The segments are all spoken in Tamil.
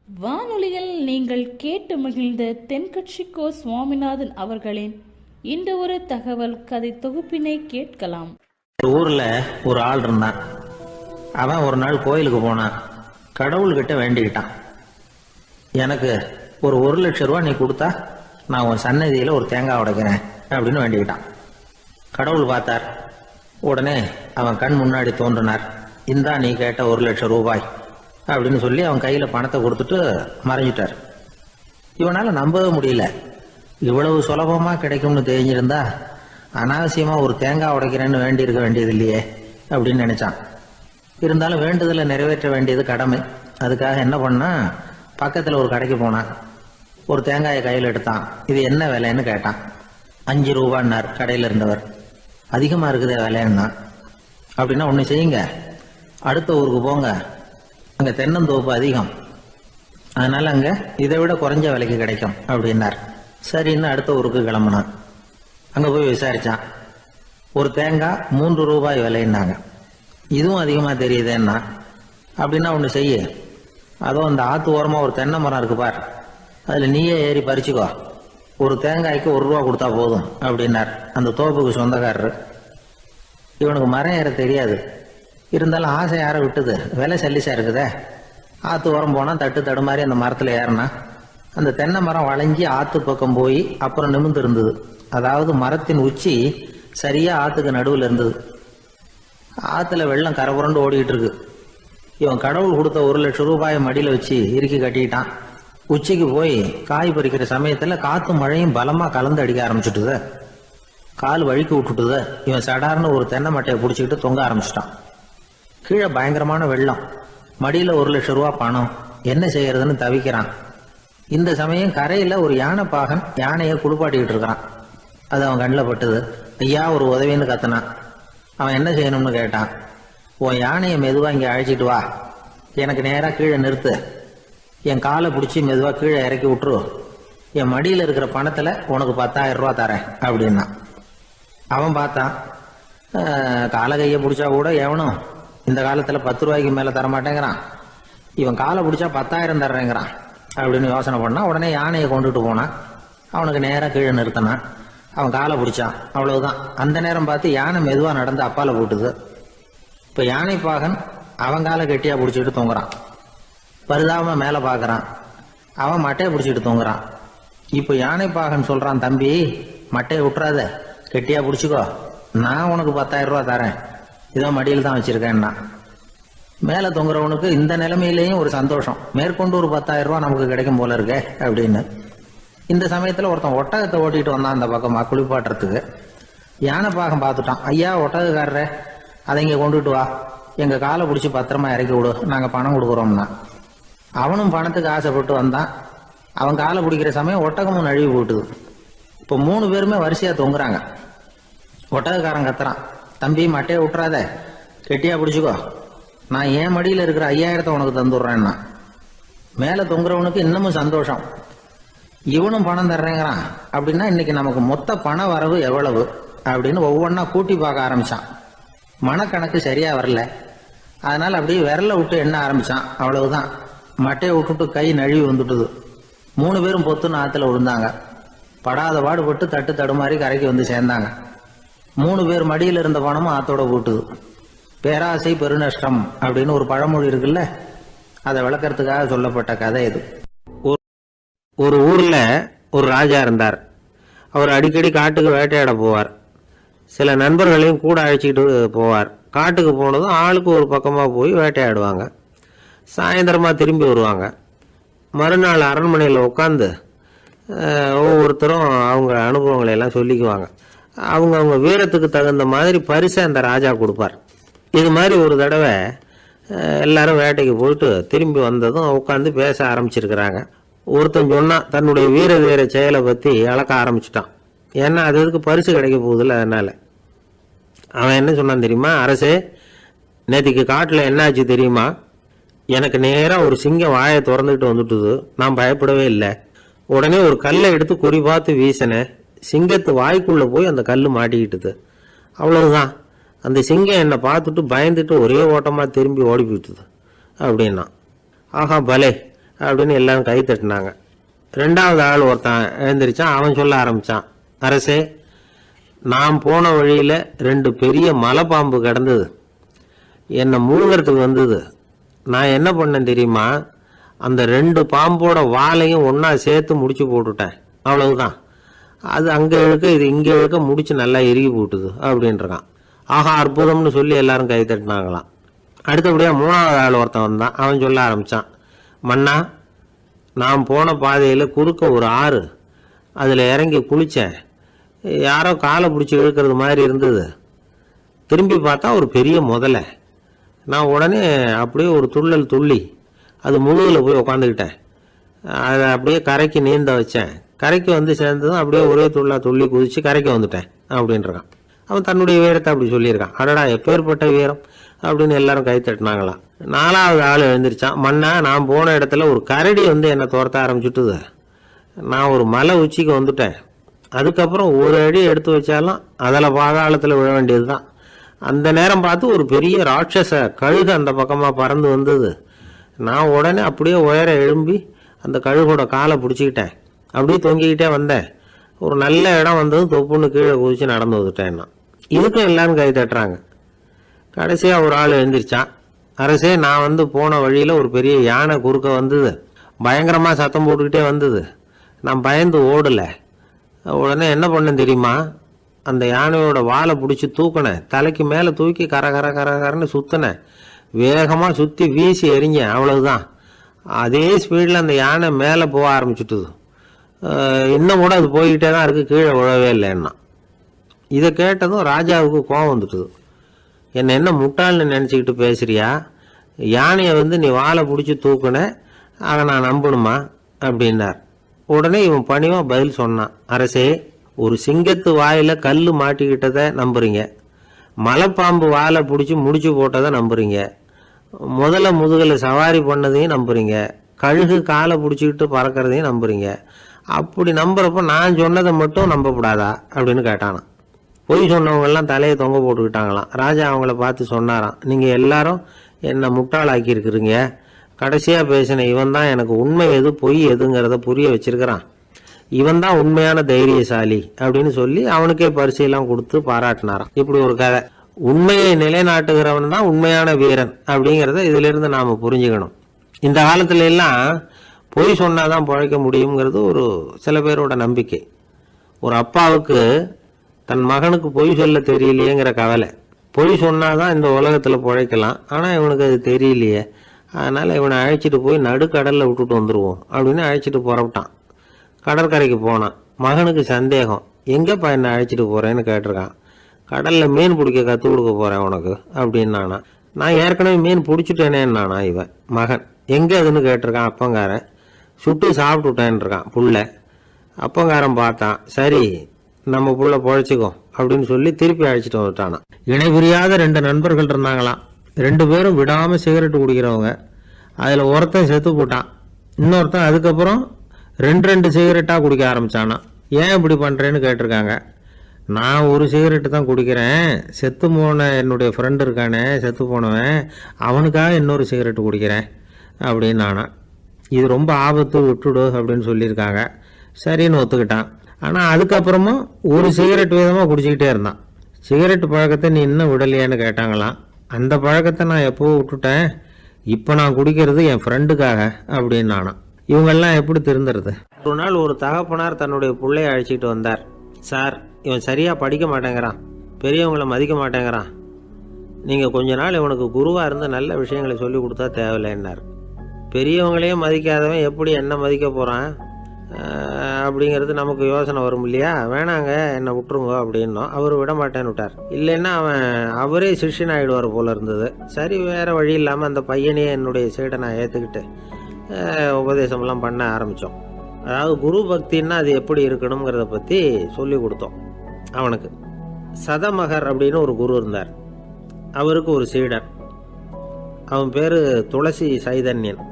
வானொலியில் நீங்கள் கேட்டு மகிழ்ந்த தென்கட்சிக்கோ சுவாமிநாதன் அவர்களின் இந்த ஒரு தகவல் கதை தொகுப்பினை கேட்கலாம். ஊர்ல ஒரு ஆள் இருந்தான். அவன் ஒரு நாள் கோயிலுக்கு போனான். கடவுள்கிட்ட வேண்டிக்கிட்டான், எனக்கு ஒரு 1,00,000 ரூபா நீ கொடுத்தா நான் உன் சன்னதியில ஒரு தேங்காய் உடைக்கிறேன் அப்படின்னு வேண்டிக்கிட்டான். கடவுள் பார்த்தார். உடனே அவன் கண் முன்னாடி தோன்றினார். இந்தா நீ கேட்ட 1,00,000 ரூபாய் அப்படின்னு சொல்லி அவன் கையில பணத்தை கொடுத்துட்டு மறைஞ்சிட்டார். இவனால நம்பவே முடியல. இவ்வளவு சுலபமா கிடைக்கும்னு தெரிஞ்சிருந்தா அனாவசியமா ஒரு தேங்காய் உடைக்கிறேன்னு வேண்டி இருக்க வேண்டியது இல்லையே அப்படின்னு நினைச்சான். இருந்தாலும் வேண்டுதலை நிறைவேற்ற வேண்டியது கடமை. அதுக்காக என்ன பண்ணா, பக்கத்துல ஒரு கடைக்கு போனான். ஒரு தேங்காயை கையில் எடுத்தான். இது என்ன விலைன்னு கேட்டான். 5 ரூபான்னார் கடையில் இருந்தவர். அதிகமா இருக்குதே விலைன்னா. அப்படின்னா ஒண்ணு செய்யுங்க, அடுத்த ஊருக்கு போங்க, அங்க தென்னந்தோப்பு அதிகம், அதனால அங்க இதை விட குறைஞ்ச விலைக்கு கிடைக்கும் அப்படின்னார். சரின்னு அடுத்த ஊருக்கு கிளம்புனான். அங்க போய் விசாரிச்சான். ஒரு தேங்காய் 3 ரூபாய் விலைன்னாங்க. இதுவும் அதிகமா தெரியுதுன்னா. அப்படின்னா ஒண்ணு செய்ய, அதோ அந்த ஆத்து ஓரமா ஒரு தென்னை மரம் இருக்கு பார், அதுல நீயே ஏறி பறிச்சுக்கோ, ஒரு தேங்காய்க்கு 1 ரூபா கொடுத்தா போதும் அப்படின்னார் அந்த தோப்புக்கு சொந்தக்காரரு. இவனுக்கு மரம் ஏற தெரியாது. இருந்தாலும் ஆசை யாரை விட்டுது, விலை சல்லிசா இருக்குதே. ஆத்து ஓரம் போனா தட்டு தடுமாறி அந்த மரத்துல ஏறினா அந்த தென்னை மரம் வளைஞ்சி ஆத்து பக்கம் போய் அப்புறம் நிமிர்ந்து இருந்தது. அதாவது மரத்தின் உச்சி சரியா ஆத்துக்கு நடுவில் இருந்தது. ஆத்துல வெள்ளம் கரபுரண்டு ஓடிக்கிட்டு இருக்கு. இவன் கடவுள் கொடுத்த 1,00,000 ரூபாயை மடியில வச்சு இறுக்கி கட்டிக்கிட்டான். உச்சிக்கு போய் காய் பறிக்கிற சமயத்துல காத்தும் மழையும் பலமா கலந்து அடிக்க ஆரம்பிச்சுட்டுது. கால் வழுக்கி விட்டுட்டுது. இவன் சடார்னு ஒரு தென்னை மட்டையை பிடிச்சிக்கிட்டு தொங்க ஆரம்பிச்சிட்டான். கீழே பயங்கரமான வெள்ளம். மடியில 1,00,000 ரூபா பணம். என்ன செய்யறதுன்னு தவிக்கிறான். இந்த சமயம் கரையில ஒரு யானை பாகன் யானையை குளிப்பாட்டிக்கிட்டு இருக்கிறான். அது அவன் கண்ணில் பட்டுது. ஐயா ஒரு உதவின்னு கத்துனான். அவன் என்ன செய்யணும்னு கேட்டான். உன் யானையை மெதுவா இங்க அழைச்சிட்டு வா, எனக்கு நேரா கீழே நிறுத்து, என் காலை பிடிச்சி மெதுவா கீழே இறக்கி விட்டுரு, என் மடியில இருக்கிற பணத்துல உனக்கு 10,000 ரூபா தரேன் அப்படின்னா. அவன் பார்த்தான். காலை கையை பிடிச்சா கூட எவனும் இந்த காலத்துல 10 ரூபாய்க்கு மேல தரமாட்டேங்கிறான். இவன் காலை பிடிச்சா 10,000 தர்றேங்கிறான் அப்படின்னு யோசனை பண்ணா. உடனே யானையை கொண்டுட்டு போனான். அவனுக்கு நேரா கீழே நிறுத்தினான். அவன் காலை பிடிச்சான். அவ்வளவுதான். அந்த நேரம் பார்த்து யானை மெதுவா நடந்து அப்பால போட்டுது. இப்ப யானை பாகன் அவன் காலை கெட்டியா பிடிச்சிட்டு தூங்குறான். பரிதாபமா மேல பாக்குறான். அவன் மட்டையை பிடிச்சிட்டு தூங்குறான். இப்ப யானை பாகன் சொல்றான், தம்பி மட்டையை விட்டுறாத, கெட்டியா பிடிச்சிக்கோ, நான் உனக்கு 10,000 ரூபா தரேன், இதோ மடியில் தான் வச்சிருக்கேன்னா. மேல தொங்குறவனுக்கு இந்த நிலைமையிலேயும் ஒரு சந்தோஷம், மேற்கொண்டு ஒரு 10,000 ரூபா நமக்கு கிடைக்கும் போல இருக்கே அப்படின்னு. இந்த சமயத்துல ஒருத்தன் ஒட்டகத்தை ஓட்டிட்டு வந்தான் அந்த பக்கமா குளிப்பாட்டுறதுக்கு. யானை பாகம் பார்த்துட்டான். ஐயா ஒட்டகக்காரரே, அதை இங்க கொண்டுட்டு வா, எங்க காலை பிடிச்சி பத்திரமா இறக்கி விடு, நாங்க பணம் கொடுக்குறோம்னா. அவனும் பணத்துக்கு ஆசைப்பட்டு வந்தான். அவன் காலை பிடிக்கிற சமயம் ஒட்டகமும் நழுவி போட்டுது. இப்போ 3 பேருமே வரிசையா தொங்குறாங்க. ஒட்டகக்காரன் கத்துறான், தம்பி மட்டையை விட்டுறாத, கெட்டியா பிடிச்சிக்கோ, நான் என் மடியில இருக்கிற 5,000 உனக்கு தந்துடுறேன்னா. மேல தொங்குறவனுக்கு இன்னமும் சந்தோஷம், இவனும் பணம் தர்றேங்கிறான். அப்படின்னா இன்னைக்கு நமக்கு மொத்த பண வரவு எவ்வளவு அப்படின்னு ஒவ்வொன்னா கூட்டி பார்க்க ஆரம்பிச்சான். மனக்கணக்கு சரியா வரல. அதனால அப்படியே விரல விட்டு எண்ண ஆரம்பிச்சான். அவ்வளவுதான், மட்டையை விட்டுட்டு கை நழுவி வந்துட்டுது. 3 பேரும் பொத்துன்னு ஆத்துல விழுந்தாங்க. படாத பாடுபட்டு தட்டு தடுமாறி கரைக்கு வந்து சேர்ந்தாங்க. 3 பேர் மடியில் இருந்த பணமும் ஆத்தோட போட்டுது. பேராசை பெருநஷ்டம் அப்படின்னு ஒரு பழமொழி இருக்குல்ல, அதை விளக்கறதுக்காக சொல்லப்பட்ட கதை இது. ஒரு ஊர்ல ஒரு ராஜா இருந்தார். அவர் அடிக்கடி காட்டுக்கு வேட்டையாட போவார். சில நண்பர்களையும் கூட அழைச்சிக்கிட்டு போவார். காட்டுக்கு போனதும் ஆளுக்கு ஒரு பக்கமா போய் வேட்டையாடுவாங்க. சாயந்தரமா திரும்பி வருவாங்க. மறுநாள் அரண்மனையில் உட்காந்து ஒவ்வொருத்தரும் அவங்க அனுபவங்களை எல்லாம் சொல்லிக்குவாங்க. அவங்க வீரத்துக்கு தகுந்த மாதிரி பரிசை அந்த ராஜா கொடுப்பார். இது மாதிரி ஒரு தடவை எல்லாரும் வேட்டைக்கு போயிட்டு திரும்பி வந்ததும் உட்காந்து பேச ஆரம்பிச்சிருக்கிறாங்க. ஒருத்தன் சொன்னான், தன்னுடைய வீர செயலை பத்தி அளக்க ஆரம்பிச்சுட்டான். ஏன்னா அது எதுக்கு பரிசு கிடைக்க போகுதுல்ல, அதனால. அவன் என்ன சொன்னான் தெரியுமா? அரசே, நேற்றுக்கு காட்டுல என்ன ஆச்சு தெரியுமா? எனக்கு நேரா ஒரு சிங்கம் வாயை திறந்துட்டு வந்துட்டுது. நான் பயப்படவே இல்லை. உடனே ஒரு கல்லை எடுத்து குறி பார்த்து வீசினேன். சிங்கத்து வாய்க்குள்ள போய் அந்த கல் மாட்டிக்கிட்டுது. அவ்வளவுதான். அந்த சிங்கம் என்னை பார்த்துட்டு பயந்துட்டு ஒரே ஓட்டமா திரும்பி ஓடி போயிட்டுது அப்படின்னா. ஆஹா பலே, அப்படின்னு எல்லாரும் கை தட்டினாங்க. ரெண்டாவது ஆள் ஒருத்தன் எழுந்திரிச்சான். அவன் சொல்ல ஆரம்பித்தான், அரசே, நான் போன வழியில் 2 பெரிய மலைப்பாம்பு கிடந்தது, என்னை முழுங்கிறதுக்கு வந்தது. நான் என்ன பண்ணேன் தெரியுமா? அந்த 2 பாம்போட வாலையும் ஒன்றா சேர்த்து முடிச்சு போட்டுட்டேன், அவ்வளவுதான். அது அங்கே இழுக்க இது இங்கே இழுக்க முடிச்சு நல்லா இறுகி போட்டுது அப்படின்றான். ஆஹா, அற்புதம்னு சொல்லி எல்லாரும் கை தட்டினாங்களாம். அடுத்தபடியாக 3வது ஆள் ஒருத்தன் வந்தான். அவன் சொல்ல ஆரம்பித்தான், மன்னா, நான் போன பாதையில் குறுக்க ஒரு ஆறு, அதில் இறங்கி குளித்தேன். யாரோ காலை பிடிச்சி இழுக்கிறது மாதிரி இருந்தது. திரும்பி பார்த்தா ஒரு பெரிய முதலை. நான் உடனே அப்படியே ஒரு துள்ளல் துள்ளி அது முழுகில் போய் உக்காந்துக்கிட்டேன். அதை அப்படியே கரைக்கு நீந்த வச்சேன். கரைக்கு வந்து சேர்ந்ததும் அப்படியே ஒரே துள்ளி குதித்து கரைக்கு வந்துட்டேன் அப்படின்றான். அவன் தன்னுடைய வீரத்தை அப்படி சொல்லியிருக்கான். அடடா, எப்பேற்பட்ட வீரம் அப்படின்னு எல்லாரும் கை தட்டினாங்களாம். 4வது ஆள் எழுந்திரிச்சான். மன்னா, நான் போன இடத்துல ஒரு கரடி வந்து என்னை துரத்த ஆரம்பிச்சுட்டுது. நான் ஒரு மலை உச்சிக்கு வந்துட்டேன். அதுக்கப்புறம் ஒரு அடி எடுத்து வச்சாலும் அதில் பாதாளத்தில் விழ வேண்டியது தான். அந்த நேரம் பார்த்து ஒரு பெரிய ராட்சச கழுகு அந்த பக்கமாக பறந்து வந்தது. நான் உடனே அப்படியே உயர எழும்பி அந்த கழுகோட காலை பிடிச்சிக்கிட்டேன். அப்படியே தொங்கிக்கிட்டே வந்தேன். ஒரு நல்ல இடம் வந்ததும் தொப்புன்னு கீழே குதிச்சு நடந்து வந்துட்டேன்னா. இதுக்கும் எல்லாரும் கை தட்டுறாங்க. கடைசியாக ஒரு ஆள் எழுந்திரிச்சான். அரசே, நான் வந்து போன வழியில் ஒரு பெரிய யானை குறுக்க வந்தது. பயங்கரமாக சத்தம் போட்டுக்கிட்டே வந்தது. நான் பயந்து ஓடலை. உடனே என்ன பண்ணேன் தெரியுமா? அந்த யானையோட வாலை பிடிச்சி தூக்கினேன். தலைக்கு மேலே தூக்கி கரன்னு சுற்றினேன். வேகமாக சுற்றி வீசி எறிஞ்சேன், அவ்வளவுதான். அதே ஸ்பீடில் அந்த யானை மேலே போக ஆரம்பிச்சுட்டுது. இன்னும் கூட அது போய்கிட்டே தான் இருக்குது, கீழே விழவே இல்லைன்னா. இதை கேட்டதும் ராஜாவுக்கு கோபம் வந்துட்டுது. என்ன முட்டாள்னு நினச்சிக்கிட்டு பேசுறியா? யானையை வந்து நீ வாலை பிடிச்சி தூக்குன, அதை நான் நம்பணுமா அப்படின்னார். உடனே இவன் பணிவாக பதில் சொன்னான். அரசே, ஒரு சிங்கத்து வாயில் கல் மாட்டிக்கிட்டதை நம்புறீங்க, மலைப்பாம்பு வாலை பிடிச்சி முடிச்சு போட்டதை நம்புறீங்க, முதல்ல முதுகில் சவாரி பண்ணதையும் நம்புறீங்க, கழுகு காலை பிடிச்சிக்கிட்டு பறக்கிறதையும் நம்புறீங்க. அப்படி நம்புறப்ப நான் சொன்னதை மட்டும் நம்பக்கூடாதா அப்படின்னு கேட்டானான். பொய் சொன்னவங்கெல்லாம் தலையை தொங்க போட்டுக்கிட்டாங்களாம். ராஜா அவங்கள பார்த்து சொன்னாராம், நீங்கள் எல்லாரும் என்னை முட்டாளாக்கி இருக்கிறீங்க. கடைசியாக பேசின இவன் தான் எனக்கு உண்மை எது பொய் எதுங்கிறத புரிய வச்சிருக்கிறான். இவன் தான் உண்மையான தைரியசாலி அப்படின்னு சொல்லி அவனுக்கே பரிசையெல்லாம் கொடுத்து பாராட்டினாராம். இப்படி ஒரு கதை. உண்மையை நிலைநாட்டுகிறவன் தான் உண்மையான வீரன் அப்படிங்கிறத இதிலிருந்து நாம் புரிஞ்சுக்கணும். இந்த காலத்துல எல்லாம் பொய் சொன்னாதான் பிழைக்க முடியுங்கிறது ஒரு சில பேரோட நம்பிக்கை. ஒரு அப்பாவுக்கு தன் மகனுக்கு பொய் சொல்ல தெரியலையேங்கிற கவலை. பொய் சொன்னாதான் இந்த உலகத்தில் பிழைக்கலாம், ஆனால் இவனுக்கு அது தெரியலையே, அதனால் இவனை அழைச்சிட்டு போய் நடுக்கடலில் விட்டுட்டு வந்துடுவோம் அப்படின்னு அழைச்சிட்டு புறப்பட்டான். கடற்கரைக்கு போனான். மகனுக்கு சந்தேகம், எங்கேப்பா என்னை அழைச்சிட்டு போகிறேன்னு கேட்டிருக்கான். கடலில் மீன் பிடிக்க கற்றுக் கொடுக்க போகிறேன் உனக்கு அப்படின்னானா. நான் ஏற்கனவே மீன் பிடிச்சிட்டேனேன்னானா இவன் மகன். எங்கே அதுன்னு கேட்டிருக்கான். அப்பங்காரன். சுட்டு சாப்பிட்டுட்டேன்ருக்கான் புள்ள. அப்பங்காரன் பார்த்தான், சரி நம்ம புள்ள பொழைச்சிக்கோ அப்படின்னு சொல்லி திருப்பி அழைச்சிட்டு வந்துட்டானா. இணை புரியாத 2 நண்பர்கள் இருந்தாங்களாம். 2 பேரும் விடாமல் சிகரெட்டு குடிக்கிறவங்க. அதில் ஒருத்தன் செத்து போட்டான். இன்னொருத்தன் அதுக்கப்புறம் 2 சிகரெட்டாக குடிக்க ஆரம்பித்தானா. ஏன் இப்படி பண்ணுறேன்னு கேட்டிருக்காங்க. நான் ஒரு சிகரெட்டு தான் குடிக்கிறேன், செத்து போன என்னுடைய ஃப்ரெண்டு இருக்கானே செத்து போனவன், அவனுக்காக இன்னொரு சிகரெட்டு குடிக்கிறேன் அப்படின்னு நானா. இது ரொம்ப ஆபத்து, விட்டுடு அப்படின்னு சொல்லியிருக்காங்க. சரின்னு ஒத்துக்கிட்டான். ஆனால் அதுக்கப்புறமும் ஒரு சிகரெட் வீதமாக குடிச்சிக்கிட்டே இருந்தான். சிகரெட்டு பழக்கத்தை நீ இன்னும் விடலையான்னு கேட்டாங்களாம். அந்த பழக்கத்தை நான் எப்போ விட்டுட்டேன், இப்போ நான் குடிக்கிறது என் ஃப்ரெண்டுக்காக அப்படின்னு நானா. இவங்கெல்லாம் எப்படி திருந்துறது? ஒரு நாள் ஒரு தகப்பனார் தன்னுடைய பிள்ளைய அழைச்சிட்டு வந்தார். சார், இவன் சரியாக படிக்க மாட்டேங்கிறான், பெரியவங்களை மதிக்க மாட்டேங்கிறான், நீங்கள் கொஞ்ச நாள் இவனுக்கு குருவாக இருந்து நல்ல விஷயங்களை சொல்லி கொடுத்தா தேவையில்லைன்னார். பெரியவங்களையே மதிக்காதவன் எப்படி என்ன மதிக்க போகிறான் அப்படிங்கிறது நமக்கு யோசனை வரும் இல்லையா? வேணாங்க என்னை விட்டுருங்க அப்படின்னோம். அவர் விட மாட்டேன்னு விட்டார். இல்லைன்னா அவரே சிஷ்யன் ஆகிடுவார் போல இருந்தது. சரி, வேறு வழி இல்லாமல் அந்த பையனையே என்னுடைய சீடை நான் ஏற்றுக்கிட்டு உபதேசம்லாம் பண்ண ஆரம்பித்தோம். அதாவது குரு பக்தின்னா அது எப்படி இருக்கணுங்கிறத பற்றி சொல்லி கொடுத்தோம் அவனுக்கு. சதமகர் அப்படின்னு ஒரு குரு இருந்தார். அவருக்கு ஒரு சீடர். அவன் பேர் துளசி சைதன்யன்.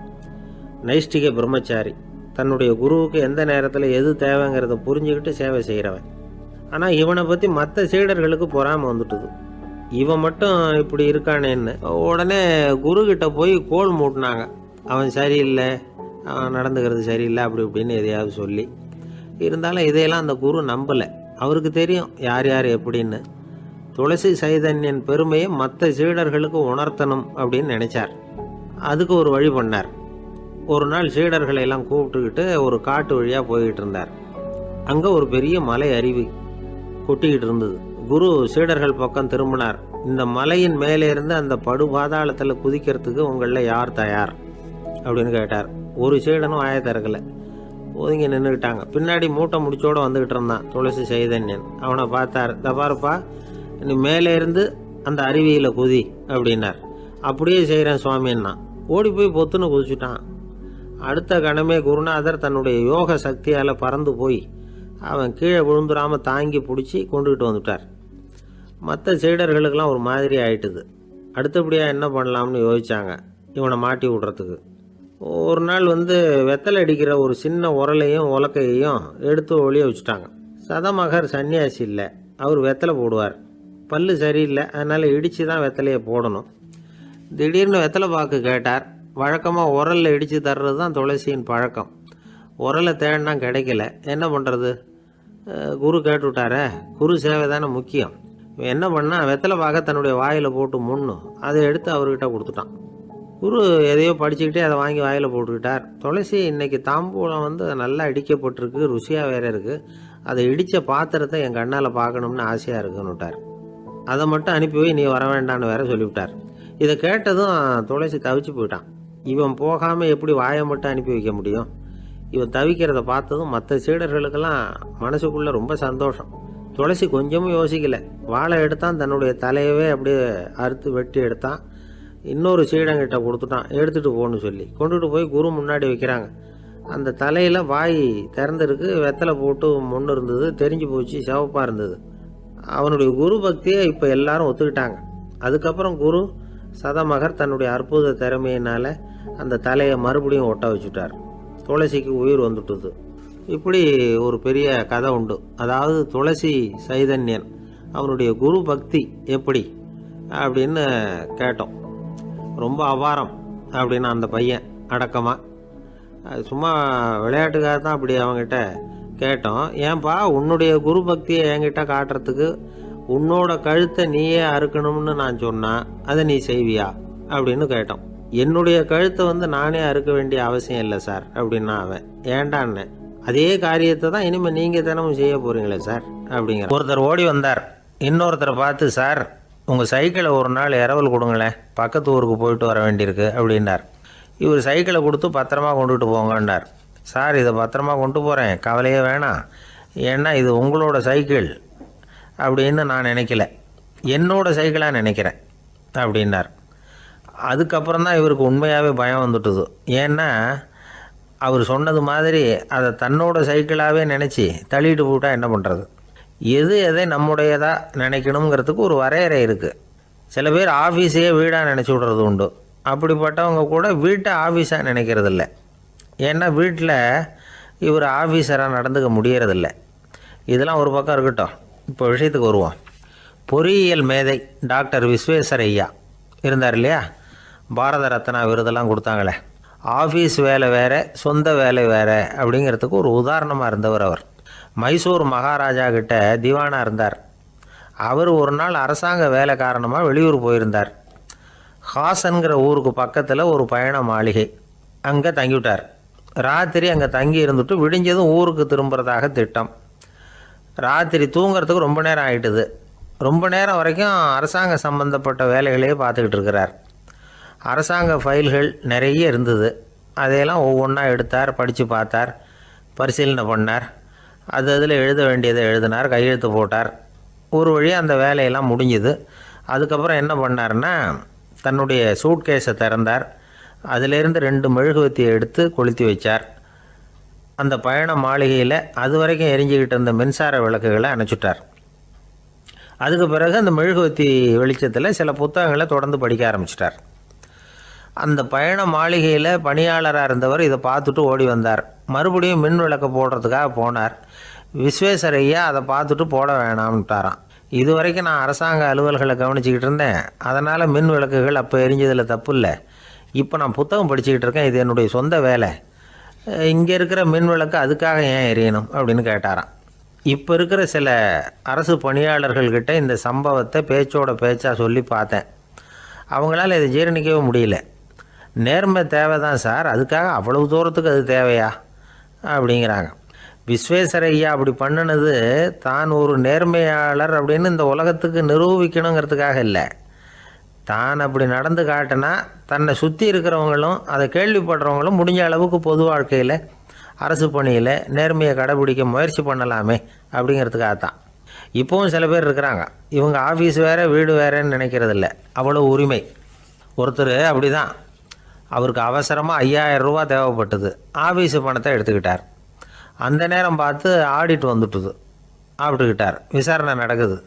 நைஷ்டிக பிரம்மச்சாரி. தன்னுடைய குருவுக்கு எந்த நேரத்தில் எது தேவைங்கிறத புரிஞ்சுக்கிட்டு சேவை செய்கிறவன். ஆனால் இவனை பற்றி மற்ற சீடர்களுக்கு பொறாமல் வந்துட்டுது. இவன் மட்டும் இப்படி இருக்கானேன்னு உடனே குருக்கிட்ட போய் கோல் மூட்டினாங்க. அவன் சரியில்லை, அவன் நடந்துக்கிறது சரியில்லை அப்படி இப்படின்னு எதையாவது சொல்லி. இருந்தாலும் இதையெல்லாம் அந்த குரு நம்பலை. அவருக்கு தெரியும் யார் யார் எப்படின்னு. துளசி சைதன்யன் பெருமையை மற்ற சீடர்களுக்கு உணர்த்தணும் அப்படின்னு நினைச்சார். அதுக்கு ஒரு வழி பண்ணார். ஒரு நாள் சீடர்களை எல்லாம் கூப்பிட்டுக்கிட்டு ஒரு காட்டு வழியாக போய்கிட்டு இருந்தார். அங்கே ஒரு பெரிய மலை அருவி கொட்டிக்கிட்டு இருந்தது. குரு சீடர்கள் பக்கம் திரும்பினார். இந்த மலையின் மேலே இருந்து அந்த படுபாதாளத்தில் குதிக்கிறதுக்கு உங்களில் யார் தயார் அப்படின்னு கேட்டார். ஒரு சீடனும் ஆய திறக்கலை, ஒதுங்கி நின்றுக்கிட்டாங்க. பின்னாடி மூட்டை முடிச்சோடு வந்துக்கிட்டு இருந்தான் துளசி சைதன்யன். அவனை பார்த்தார். இந்த பாருப்பா, நீ மேலே இருந்து அந்த அருவியில் குதி அப்படின்னார். அப்படியே செய்கிறேன் சுவாமின்னா ஓடி போய் பொத்துன்னு குதிச்சுட்டான். அடுத்த கணமே குருநாதர் தன்னுடைய யோக சக்தியால் பறந்து போய் அவன் கீழே விழுந்துடாமல் தாங்கி பிடிச்சி கொண்டுகிட்டு வந்துட்டார். மற்ற சீடர்களுக்கெல்லாம் ஒரு மாதிரி ஆயிட்டுது. அடுத்தபடியாக என்ன பண்ணலாம்னு யோசித்தாங்க இவனை மாட்டி விடுறதுக்கு. ஒரு நாள் வெத்தலை அடிக்கிற ஒரு சின்ன உரலையும் உலக்கையையும் எடுத்து ஒளிய வச்சுட்டாங்க. சதமகர் சன்னியாசி இல்லை, அவர் வெத்தலை போடுவார். பல்லு சரியில்லை, அதனால் இடித்து தான் வெத்தலையை போடணும். திடீர்னு வெத்தலை பாக்கு கேட்டார். வழக்கமாக உரலில் இடித்து தர்றது தான் துளசியின் பழக்கம். உரலை தேடினா கிடைக்கல, என்ன பண்ணுறது? குரு கேட்டுவிட்டாரே, குரு சேவை தானே முக்கியம். என்ன பண்ணால் வெத்தலை பாக்க தன்னுடைய வாயில் போட்டு முன்னும் அதை எடுத்து அவர்கிட்ட கொடுத்துட்டான். குரு எதையோ படிச்சுக்கிட்டே அதை வாங்கி வாயில் போட்டுக்கிட்டார். துளசி இன்னைக்கு தாம்பூலம் நல்லா இடிக்கப்பட்டிருக்கு, ருசியாக வேற இருக்குது, அதை இடித்த பாத்திரத்தை என் கண்ணால் பார்க்கணும்னு ஆசையாக இருக்குன்னு விட்டார். அதை மட்டும் அனுப்பி போய் நீ வர வேண்டான்னு வேற சொல்லிவிட்டார். இதை கேட்டதும் துளசி தவிச்சு போயிட்டான். இவன் போகாமல் எப்படி வாயை மட்டும் அனுப்பி வைக்க முடியும்? இவன் தவிக்கிறத பார்த்ததும் மற்ற சீடர்களுக்கெல்லாம் மனசுக்குள்ளே ரொம்ப சந்தோஷம். துளசி கொஞ்சமும் யோசிக்கலை. வாழை எடுத்தான், தன்னுடைய தலையவே அப்படியே அறுத்து வெட்டி எடுத்தான். இன்னொரு சீடங்கிட்ட கொடுத்துட்டான், எடுத்துகிட்டு போன்னு சொல்லி. கொண்டுட்டு போய் குரு முன்னாடி வைக்கிறாங்க. அந்த தலையில் வாய் திறந்துருக்கு, வெத்தலை போட்டு முன்னு இருந்தது, தெரிஞ்சு போச்சு, சிவப்பாக இருந்தது. அவனுடைய குரு பக்தியை இப்போ எல்லாரும் ஒத்துக்கிட்டாங்க. அதுக்கப்புறம் குரு சதமகர் தன்னுடைய அற்புத திறமையினால் அந்த தலையை மறுபடியும் ஒட்ட வச்சுட்டார். துளசிக்கு உயிர் வந்துட்டுது. இப்படி ஒரு பெரிய கதை உண்டு. அதாவது துளசி சைதன்யன் அவனுடைய குரு பக்தி எப்படி அப்படின்னு கேட்டோம். ரொம்ப அபாரம் அப்படின்னு அந்த பையன் அடக்கமாக, சும்மா விளையாட்டுக்காக தான் அப்படி அவங்ககிட்ட கேட்டோம். ஏன்பா உன்னுடைய குரு பக்தியை என்கிட்ட காட்டுறதுக்கு உன்னோட கழுத்தை நீயே அறுக்கணும்னு நான் சொன்னேன், அதை நீ செய்வியா அப்படின்னு கேட்டோம். என்னுடைய கழுத்தை நானே அறுக்க வேண்டிய அவசியம் இல்லை சார் அப்படின்னா அவன். ஏண்டான்னு, அதே காரியத்தை தான் இனிமேல் நீங்கள் தினமும் செய்ய போகிறீங்களே சார் அப்படிங்கிற. ஒருத்தர் ஓடி வந்தார். இன்னொருத்தரை பார்த்து, சார் உங்கள் சைக்கிளை ஒரு நாள் இரவல் கொடுங்களேன், பக்கத்து ஊருக்கு போயிட்டு வர வேண்டியிருக்கு அப்படின்னார். இவர் சைக்கிளை கொடுத்து பத்திரமா கொண்டுகிட்டு போங்கன்னார். சார் இதை பத்திரமா கொண்டு போகிறேன், கவலையே வேணாம், ஏன்னா இது உங்களோட சைக்கிள் அப்படின்னு நான் நினைக்கல, என்னோட சைக்கிளாக நினைக்கிறேன் அப்படின்னார். அதுக்கப்புறம் தான் இவருக்கு உண்மையாகவே பயம் வந்துட்டுது. ஏன்னா அவர் சொன்னது மாதிரி அதை தன்னோட சைக்கிளாகவே நினச்சி தள்ளிட்டு போட்டால் என்ன பண்ணுறது? எதை நம்முடையதாக நினைக்கணுங்கிறதுக்கு ஒரு வரையறை இருக்குது. சில பேர் ஆஃபீஸையே வீடாக நினச்சி விட்றது உண்டு. அப்படிப்பட்டவங்க கூட வீட்டை ஆஃபீஸாக நினைக்கிறதில்ல. ஏன்னா வீட்டில் இவர் ஆஃபீஸராக நடந்துக்க முடியறதில்ல. இதெல்லாம் ஒரு பக்கம் இருக்கட்டும். இப்போ விஷயத்துக்கு வருவோம். பொறியியல் மேதை டாக்டர் விஸ்வேஸ்வரய்யா இருந்தார் இல்லையா, பாரத ரத்னா விருதெல்லாம் கொடுத்தாங்களே. ஆஃபீஸ் வேலை வேறு, சொந்த வேலை வேறு அப்படிங்கிறதுக்கு ஒரு உதாரணமாக இருந்தவர் அவர். மைசூர் மகாராஜா கிட்ட திவானாக இருந்தார். அவர் ஒரு நாள் அரசாங்க வேலை காரணமாக வெளியூர் போயிருந்தார். ஹாசன்கிற ஊருக்கு பக்கத்தில் ஒரு பயண மாளிகை, அங்கே தங்கிவிட்டார். ராத்திரி அங்கே தங்கி இருந்துட்டு விடிஞ்சதும் ஊருக்கு திரும்புறதாக திட்டம். ராத்திரி தூங்கிறதுக்கு ரொம்ப நேரம் ஆகிட்டுது. ரொம்ப நேரம் வரைக்கும் அரசாங்க சம்பந்தப்பட்ட வேலைகளையே பார்த்துக்கிட்டு இருக்கிறார். அரசாங்க ஃபைல்கள் நிறைய இருந்தது. அதையெல்லாம் ஒவ்வொன்றா எடுத்தார், படித்து பார்த்தார், பரிசீலனை பண்ணார். அதில் எழுத வேண்டியதை எழுதினார், கையெழுத்து போட்டார். ஒரு வழியாக அந்த வேலையெல்லாம் முடிஞ்சுது. அதுக்கப்புறம் என்ன பண்ணார்னா, தன்னுடைய சூட்கேஸை திறந்தார். அதிலேருந்து 2 மெழுகுவத்தியை எடுத்து கொளுத்தி வச்சார். அந்த பயண மாளிகையில் அது வரைக்கும் எரிஞ்சிக்கிட்டு இருந்த மின்சார விளக்குகளை அணைச்சிட்டார். அதுக்கு பிறகு அந்த மெழுகுவத்தி வெளிச்சத்தில் சில புத்தகங்களை தொடர்ந்து படிக்க ஆரம்பிச்சிட்டார். அந்த பயண மாளிகையில் பணியாளராக இருந்தவர் இதை பார்த்துட்டு ஓடி வந்தார். மறுபடியும் மின் விளக்கை போடுறதுக்காக போனார். விஸ்வேஸ்வரய்யா அதை பார்த்துட்டு போட வேணாம்ட்டாராம். இது வரைக்கும் நான் அரசாங்க அலுவல்களை கவனிச்சிக்கிட்டு இருந்தேன், அதனால் மின் விளக்குகள் அப்போ எரிஞ்சதில் தப்பு இல்லை. இப்போ நான் புத்தகம் படிச்சுக்கிட்டு இருக்கேன், இது என்னுடைய சொந்த வேலை, இங்கே இருக்கிற மின் விளக்கு அதுக்காக ஏன் எரியணும் அப்படின்னு கேட்டாராம். இப்போ இருக்கிற சில அரசு பணியாளர்கள்கிட்ட இந்த சம்பவத்தை பேச்சோட பேச்சாக சொல்லி பார்த்தேன். அவங்களால இதை ஜீரணிக்கவே முடியல. நேர்மை தேவை தான் சார், அதுக்காக அவ்வளவு தூரத்துக்கு அது தேவையா அப்படிங்கிறாங்க. விஸ்வேஸ்வரையா அப்படி பண்ணினது தான் ஒரு நேர்மையாளர் அப்படின்னு இந்த உலகத்துக்கு நிரூபிக்கணுங்கிறதுக்காக இல்லை. தான் அப்படி நடந்து காட்டினா தன்னை சுற்றி இருக்கிறவங்களும் அதை கேள்விப்படுறவங்களும் முடிஞ்ச அளவுக்கு பொது வாழ்க்கையில் அரசு பணியில் நேர்மையை கடைபிடிக்க முயற்சி பண்ணலாமே அப்படிங்கிறதுக்காகத்தான். இப்போவும் சில பேர் இருக்கிறாங்க, இவங்க ஆஃபீஸ் வேறு வீடு வேறேன்னு நினைக்கிறதில்ல, அவ்வளோ உரிமை. ஒருத்தர் அப்படி தான், அவருக்கு அவசரமாக 5000 ரூபா தேவைப்பட்டது. ஆஃபீஸு பணத்தை எடுத்துக்கிட்டார். அந்த நேரம் பார்த்து ஆடிட் வந்துட்டுது. ஆப்பிட்டுக்கிட்டார். விசாரணை நடக்குது.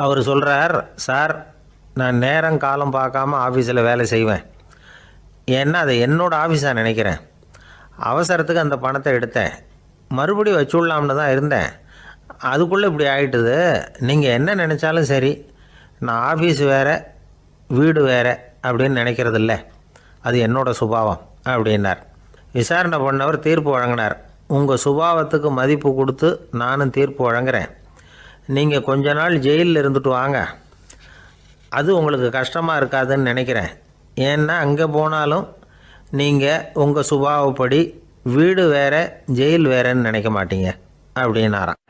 அவர் சொல்கிறார், சார் நான் நேரம் காலம் பார்க்காம ஆஃபீஸில் வேலை செய்வேன். ஏன்னா அதை என்னோடய ஆஃபீஸாக நினைக்கிறேன். அவசரத்துக்கு அந்த பணத்தை எடுத்தேன். மறுபடியும் வச்சுடலாம்னு தான் இருந்தேன். அதுக்குள்ளே இப்படி ஆகிட்டுது. நீங்கள் என்ன நினச்சாலும் சரி, நான் ஆஃபீஸ் வேறு வீடு வேறு அப்படின்னு நினைக்கிறதில்ல. அது என்னோடய சுபாவம் அப்படின்னார். விசாரணை பண்ணவர் தீர்ப்பு வழங்கினார். உங்கள் சுபாவத்துக்கு மதிப்பு கொடுத்து நானும் தீர்ப்பு வழங்குறேன். நீங்கள் கொஞ்ச நாள் ஜெயிலில் இருந்துட்டு வாங்க. அது உங்களுக்கு கஷ்டமாக இருக்காதுன்னு நினைக்கிறேன். ஏன்னா அங்கே போனாலும் நீங்கள் உங்கள் சுபாவப்படி வீடு வேறு ஜெயில் வேறேன்னு நினைக்க மாட்டீங்க அப்படின்னாராம்.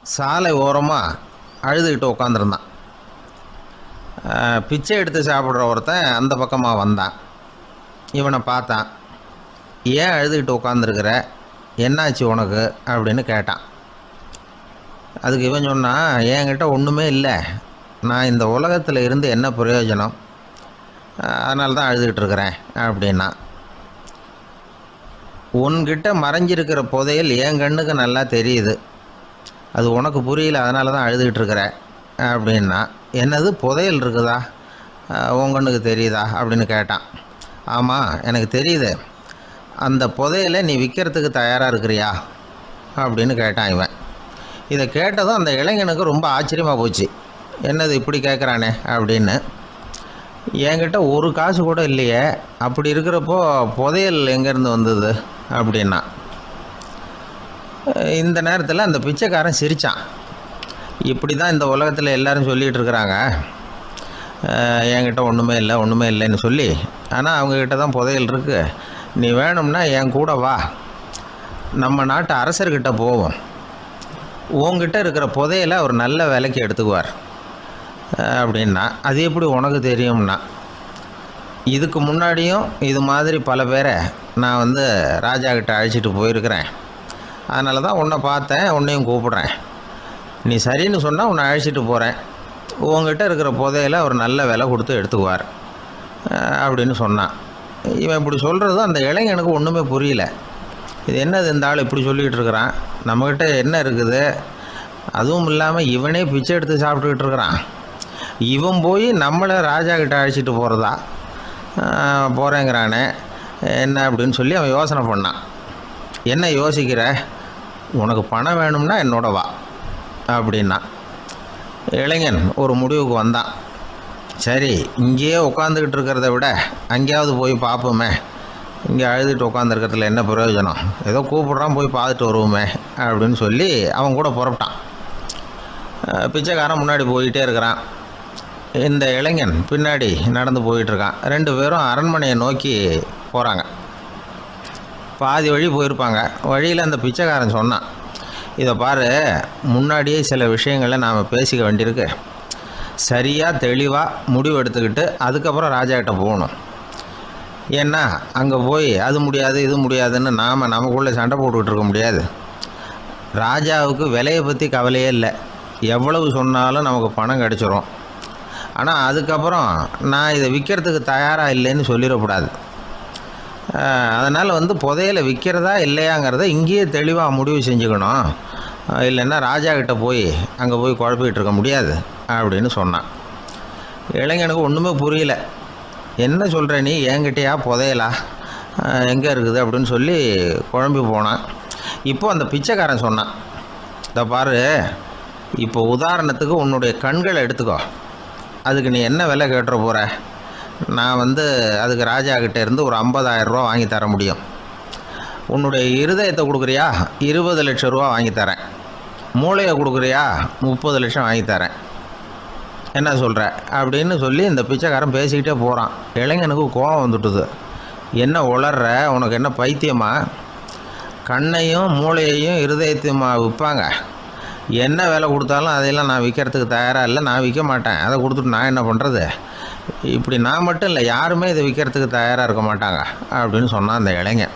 சாலை ஓரமாக அழுதுகிட்டு உட்காந்துருந்தான். பிச்சை எடுத்து சாப்பிட்ற ஒருத்தன் அந்த பக்கமாக வந்தான். இவனை பார்த்தான். ஏன் அழுதுகிட்டு உட்காந்துருக்கிற, என்னாச்சு உனக்கு அப்படின்னு கேட்டான். அதுக்கு இவன் சொன்னான், என்கிட்ட ஒன்றுமே இல்லை, நான் இந்த உலகத்தில் இருந்து என்ன பிரயோஜனம், அதனால தான் அழுதுகிட்டு இருக்கிறேன் அப்படின்னா. உன்கிட்ட மறைஞ்சிருக்கிற புதையல் என் கண்ணுக்கு நல்லா தெரியுது, அது உனக்கு புரியல, அதனால தான் அழுதுகிட்டு இருக்கிற அப்படின்னா. என்னது புதையல் இருக்குதா, உன் கண்ணுக்கு தெரியுதா அப்படின்னு கேட்டான். ஆமாம் எனக்கு தெரியுது, அந்த புதையலை நீ விற்கிறதுக்கு தயாராக இருக்கிறியா அப்படின்னு கேட்டான் இவன். இதை கேட்டதும் அந்த இளைஞனுக்கு ரொம்ப ஆச்சரியமாக போச்சு. என்னது இப்படி கேட்குறானே அப்படின்னு. என்கிட்ட ஒரு காசு கூட இல்லையே, அப்படி இருக்கிறப்போ புதையல் எங்கேருந்து வந்தது அப்படின்னா. இந்த நேரத்தில் அந்த பிச்சைக்காரன் சிரித்தான். இப்படி தான் இந்த உலகத்தில் எல்லோரும் சொல்லிகிட்டு இருக்கிறாங்க, என்கிட்ட ஒன்றுமே இல்லை ஒன்றுமே இல்லைன்னு சொல்லி. ஆனால் அவங்கக்கிட்ட தான் புதையல் இருக்குது. நீ வேணும்னா என் கூட வா, நம்ம நாட்டு அரசர்கிட்ட போவோம். உங்ககிட்ட இருக்கிற புதையலை அவர் நல்ல விலைக்கு எடுத்துக்குவார் அப்படின்னா. அது எப்படி உனக்கு தெரியும்னா, இதுக்கு முன்னாடியும் இது மாதிரி பல பேரை நான் ராஜா கிட்ட அழைச்சிட்டு போயிருக்கிறேன். அதனால தான் உன்னை பார்த்தேன், உன்னையும் கூப்பிட்றேன். நீ சரின்னு சொன்னால் உன்னை அழைச்சிட்டு போகிறேன். உங்ககிட்ட இருக்கிற புதையலை அவர் நல்ல விலை கொடுத்து எடுத்துக்குவார் அப்படின்னு சொன்னான். இவன் இப்படி சொல்கிறது அந்த இளைஞனுக்கு ஒன்றுமே புரியல. இது என்னது இந்த ஆள் இப்படி சொல்லிகிட்டு இருக்கிறான், நம்மக்கிட்ட என்ன இருக்குது, அதுவும் இல்லாமல் இவனே பிச்சை எடுத்து சாப்பிட்டுக்கிட்டு இருக்கிறான், இவன் போய் நம்மளை ராஜா கிட்ட அழைச்சிட்டு போகிறதா போகிறேங்கிறானே என்ன அப்படின்னு சொல்லி அவன் யோசனை பண்ணான். என்ன யோசிக்கிற, உனக்கு பணம் வேணும்னா என்னோட வா அப்படின்னா. இளைஞன் ஒரு முடிவுக்கு வந்தான். சரி, இங்கேயே உட்காந்துக்கிட்டு இருக்கிறத விட அங்கேயாவது போய் பார்ப்போமே, இங்கே அழுதுட்டு உட்காந்துருக்கிறதுல என்ன பிரயோஜனம், ஏதோ கூப்பிட்றான் போய் பார்த்துட்டு வருவோமே அப்படின்னு சொல்லி அவன் கூட புறப்பட்டான். பிச்சைக்காரன் முன்னாடி போயிட்டே இருக்கிறான், இந்த இளைஞன் பின்னாடி நடந்து போயிட்டுருக்கான். 2 பேரும் அரண்மனையை நோக்கி போகிறாங்க. பாதி வழி போயிருப்பாங்க. வழியில் அந்த பிச்சைக்காரன் சொன்னான், இதை பாரு, முன்னாடியே சில விஷயங்களை நாம் பேசிக்க வேண்டியிருக்கு. சரியாக தெளிவாக முடிவு எடுத்துக்கிட்டு அதுக்கப்புறம் ராஜாக்கிட்ட போகணும். ஏன்னா அங்கே போய் அது முடியாது இது முடியாதுன்னு நாம் நமக்குள்ளே சண்டை போட்டுக்கிட்டு இருக்க முடியாது. ராஜாவுக்கு விலையை பற்றி கவலையே இல்லை, எவ்வளவு சொன்னாலும் நமக்கு பணம் கிடச்சிரும். ஆனால் அதுக்கப்புறம் நான் இதை விற்கிறதுக்கு தயாராக இல்லைன்னு சொல்லிடக்கூடாது. அதனால் புதையலை விற்கிறதா இல்லையாங்கிறத இங்கேயே தெளிவாக முடிவு செஞ்சுக்கணும். இல்லைன்னா ராஜா கிட்ட போய் அங்கே போய் குழப்பிக்கிட்டு இருக்க முடியாது அப்படின்னு சொன்னான். இளைஞனுக்கு ஒன்றுமே புரியல. என்ன சொல்கிற நீ, என்கிட்டயா புதையலா, எங்கே இருக்குது அப்படின்னு சொல்லி குழம்பி போனான். இப்போது அந்த பிச்சைக்காரன் சொன்னான், இதை பாரு, இப்போ உதாரணத்துக்கு உன்னுடைய கண்களை எடுத்துக்கோ, அதுக்கு நீ என்ன விலை கேட்டுற போகிற, நான் அதுக்கு ராஜா கிட்டே இருந்து ஒரு 50,000 ரூபா வாங்கி தர முடியும். உன்னுடைய இருதயத்தை கொடுக்குறியா, 20 லட்சம் ரூபா வாங்கித்தரேன். மூளையை கொடுக்குறியா, 30 லட்சம் வாங்கித்தரேன். என்ன சொல்கிற அப்படின்னு சொல்லி இந்த பிச்சைக்காரன் பேசிக்கிட்டே போகிறான். இளைஞனுக்கு கோபம் வந்துட்டுது. என்ன உளர்ற, உனக்கு என்ன பைத்தியமா? கண்ணையும் மூளையையும் இருதயத்தையுமா விற்பாங்க? என்ன வேலை கொடுத்தாலும் அதையெல்லாம் நான் விற்கிறதுக்கு தயாராக இல்லை, நான் விற்க மாட்டேன். அதை கொடுத்துட்டு நான் என்ன பண்ணுறது? இப்படி நான் மட்டும் இல்லை, யாருமே இதை விற்கிறதுக்கு தயாராக இருக்க மாட்டாங்க அப்படின்னு சொன்னான் அந்த இளைஞன்.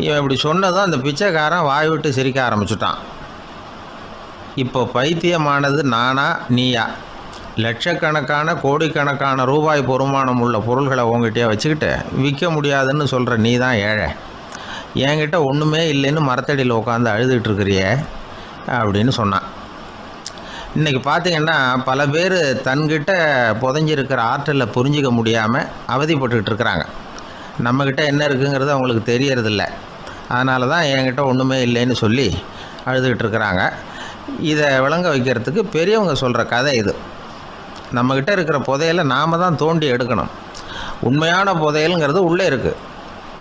இவன் இப்படி சொன்னதும் அந்த பிச்சைக்காரன் வாய் விட்டு சிரிக்க ஆரம்பிச்சுட்டான். இப்போ பைத்தியமானது நானா நீயா? லட்சக்கணக்கான கோடிக்கணக்கான ரூபாய் பொறுமானம் உள்ள பொருள்களை உங்ககிட்டயே வச்சுக்கிட்டு விற்க முடியாதுன்னு சொல்கிற நீ தான் ஏழை. என்கிட்ட ஒன்றுமே இல்லைன்னு மரத்தடியில் உட்காந்து அழுதுகிட்டு இருக்கிறியே அப்படின்னு சொன்னான். இன்றைக்கி பார்த்திங்கன்னா பல பேர் தன்கிட்ட புதைஞ்சிருக்கிற ஆற்றலை புரிஞ்சிக்க முடியாமல் அவதிப்பட்டுக்கிட்டு இருக்கிறாங்க. நம்மக்கிட்ட என்ன இருக்குங்கிறது அவங்களுக்கு தெரியறதில்ல. அதனால தான் என்கிட்ட ஒன்றுமே இல்லைன்னு சொல்லி அழுதுகிட்டு இருக்கிறாங்க. இதை விளங்க வைக்கிறதுக்கு பெரியவங்க சொல்கிற கதை இது. நம்மக்கிட்ட இருக்கிற புதையலை நாம் தான் தோண்டி எடுக்கணும். உண்மையான புதையலுங்கிறது உள்ளே இருக்குது.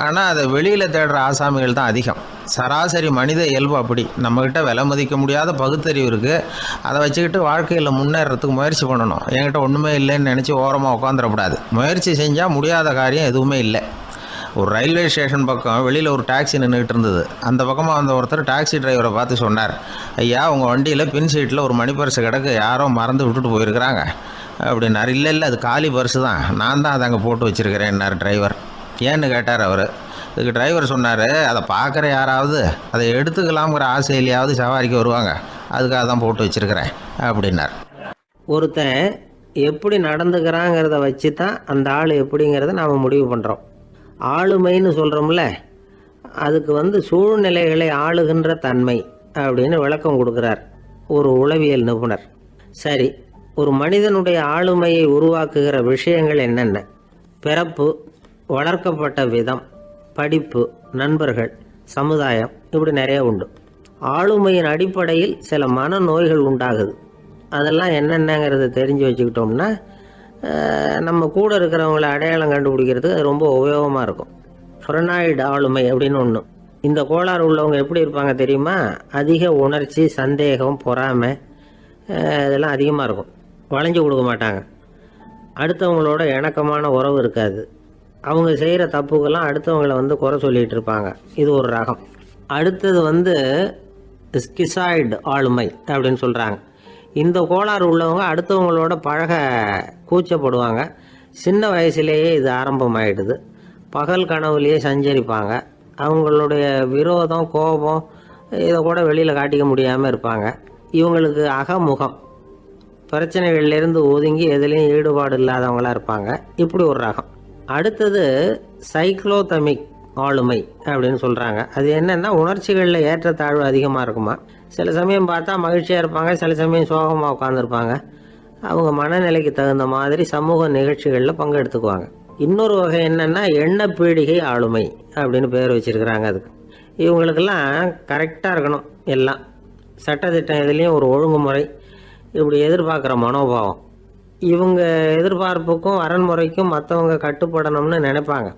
ஆனால் அதை வெளியில் தேடுற ஆசாமிகள் தான் அதிகம். சராசரி மனித இயல்பு அப்படி. நம்மக்கிட்ட விலை மதிக்க முடியாத பகுத்தறிவு இருக்குது. அதை வச்சுக்கிட்டு வாழ்க்கையில் முன்னேறத்துக்கு முயற்சி பண்ணணும். என்கிட்ட ஒன்றுமே இல்லைன்னு நினச்சி ஓரமாக உட்காந்துடக்கூடாது. முயற்சி செஞ்சால் முடியாத காரியம் எதுவுமே இல்லை. ஒரு ரயில்வே ஸ்டேஷன் பக்கம் வெளியில் ஒரு டாக்ஸி நின்றுக்கிட்டு இருந்தது. அந்த பக்கமாக வந்த ஒருத்தர் டாக்ஸி டிரைவரை பார்த்து சொன்னார், ஐயா உங்கள் வண்டியில் பின் சீட்டில் ஒரு மணி பர்ஸு கிடக்கு, யாரோ மறந்து விட்டுட்டு போயிருக்கிறாங்க அப்படின்னார். இல்லை அது காலி பர்ஸு தான், நான் தான் அதை அங்கே போட்டு வச்சுருக்கிறேன்னார் டிரைவர். ஏன்னு கேட்டார் அவர். இதுக்கு டிரைவர் சொன்னார், அதை பார்க்குற யாராவது அதை எடுத்துக்கலாம்ங்கிற ஆசையிலையாவது சவாரிக்கு வருவாங்க, அதுக்காக தான் போட்டு வச்சுருக்கிறேன் அப்படின்னார். ஒருத்தன் எப்படி நடந்துக்கிறாங்கிறத வச்சு தான் அந்த ஆள் எப்படிங்கிறத நாம் முடிவு பண்ணுறோம். ஆளுமைன்னு சொல்கிறோம்ல, அதுக்கு சூழ்நிலைகளை ஆளுகின்ற தன்மை அப்படின்னு விளக்கம் கொடுக்குறார் ஒரு உளவியல் நிபுணர். சரி, ஒரு மனிதனுடைய ஆளுமையை உருவாக்குகிற விஷயங்கள் என்னென்ன? பிறப்பு, வளர்க்கப்பட்ட விதம், படிப்பு, நண்பர்கள், சமுதாயம், இப்படி நிறைய உண்டு. ஆளுமையின் அடிப்படையில் சில மனநோய்கள் உண்டாகுது. அதெல்லாம் என்னென்னங்கிறத தெரிஞ்சு வச்சுக்கிட்டோம்னா நம்ம கூட இருக்கிறவங்கள அடையாளம் கண்டுபிடிக்கிறதுக்கு அது ரொம்ப உபயோகமாக இருக்கும். ஃப்ரெனாய்டு ஆளுமை அப்படின்னு ஒன்று. இந்த கோளாறு உள்ளவங்க எப்படி இருப்பாங்க தெரியுமா? அதிக உணர்ச்சி, சந்தேகம், பொறாமை இதெல்லாம் அதிகமாக இருக்கும். வளைஞ்சு கொடுக்க மாட்டாங்க. அடுத்தவங்களோட இணக்கமான உறவு இருக்காது. அவங்க செய்கிற தப்புக்கெல்லாம் அடுத்தவங்களை குறை சொல்லிகிட்டு இருப்பாங்க. இது ஒரு ரகம். அடுத்தது ஸ்கிசாய்டு ஆளுமை அப்படின்னு சொல்கிறாங்க. இந்த கோளாறு உள்ளவங்க அடுத்தவங்களோட பழக கூச்சப்படுவாங்க. சின்ன வயசுலேயே இது ஆரம்பமாயிடுது. பகல் கனவுலேயே சஞ்சரிப்பாங்க. அவங்களுடைய விரோதம், கோபம் இதை கூட வெளியில் காட்டிக்க முடியாமல் இருப்பாங்க. இவங்களுக்கு அகமுகம், பிரச்சனைகள்லேருந்து ஒதுங்கி எதுலேயும் ஈடுபாடு இல்லாதவங்களாக இருப்பாங்க. இப்படி ஒரு ரகம். அடுத்தது சைக்ளோதமிக் ஆளுமை அப்படின்னு சொல்கிறாங்க. அது என்னென்னா உணர்ச்சிகளில் ஏற்றத்தாழ்வு அதிகமாக இருக்குமா. சில சமயம் பார்த்தா மகிழ்ச்சியாக இருப்பாங்க, சில சமயம் சோகமாக உட்காந்துருப்பாங்க. அவங்க மனநிலைக்கு தகுந்த மாதிரி சமூக நிகழ்ச்சிகளில் பங்கெடுத்துக்குவாங்க. இன்னொரு வகை என்னென்னா எண்ணப்பீடிகை ஆளுமை அப்படின்னு பேர் வச்சுருக்கிறாங்க. அதுக்கு இவங்களுக்கெல்லாம் கரெக்டாக இருக்கணும். எல்லாம் சட்டத்திட்டம் எதுலேயும் ஒரு ஒழுங்குமுறை, இப்படி எதிர்பார்க்குற மனோபாவம். இவங்க எதிர்பார்ப்புக்கும் அரண்முறைக்கும் மற்றவங்க கட்டுப்படணும்னு நினைப்பாங்க.